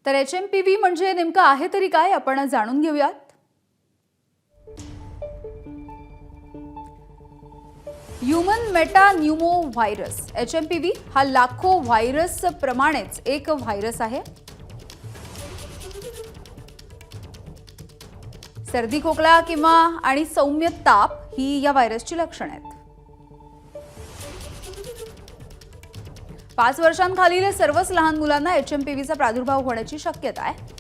तर HMPV म्हणजे नेमकं आहे तरी काय आपण जाणून घेऊयात। ह्यूमन मेटान्यूमो व्हायरस HMPV हा लाखो व्हायरस प्रमाणेच एक व्हायरस आहे। सर्दी खोकला किंवा आणि सौम्य ताप ही या व्हायरसची लक्षणे आहेत। 5 वर्षांखालील सर्वच लहान मुलांना HMPVचा प्रादुर्भाव होण्याची शक्यता आहे।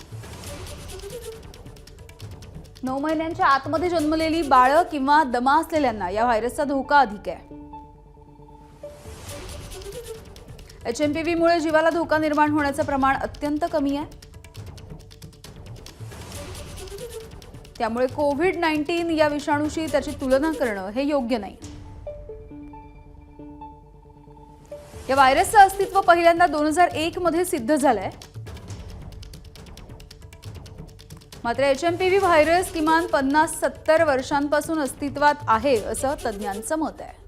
9 महिन्यांच्या आतमध्ये जन्मलेली बाळं किंवा दमा असलेल्यांना या व्हायरसचा धोका अधिक आहे। HMPV मुळे जीवाला धोका निर्माण होण्याचं प्रमाण अत्यंत कमी आहे। त्यामुळे कोविड-19 या विषाणूशी त्याची तुलना करणं हे योग्य नाही। या व्हायरसचं अस्तित्व पहिल्यांदा 2001 मध्ये सिद्ध झालंय। मात्र HMPV व्हायरस किमान 50-70 वर्षांपासून अस्तित्वात आहे असं तज्ञांचं मत आहे।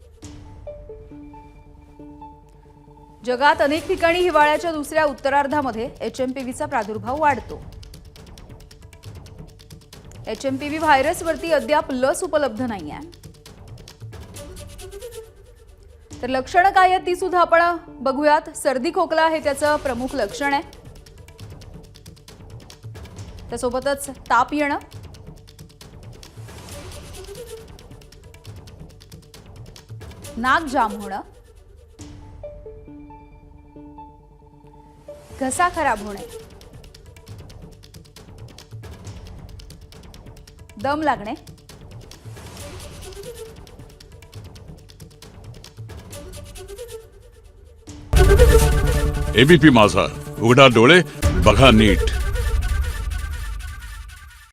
जगात अनेक ठिकाणी हिवाळ्याच्या दुसऱ्या उत्तरार्धामध्ये HMPVचा प्रादुर्भाव वाढतो। HMPV व्हायरसवरती अद्याप लस उपलब्ध नाहीये। तर लक्षणं काय आहेत ती सुद्धा आपण बघूयात। सर्दी खोकला हे त्याचं प्रमुख लक्षण आहे। त्यासोबतच ताप येणं, नाक जाम होणं, घसा खराब होणे, दम लागणे, एबीपी माझा, उघडा डोळे बघा नीट।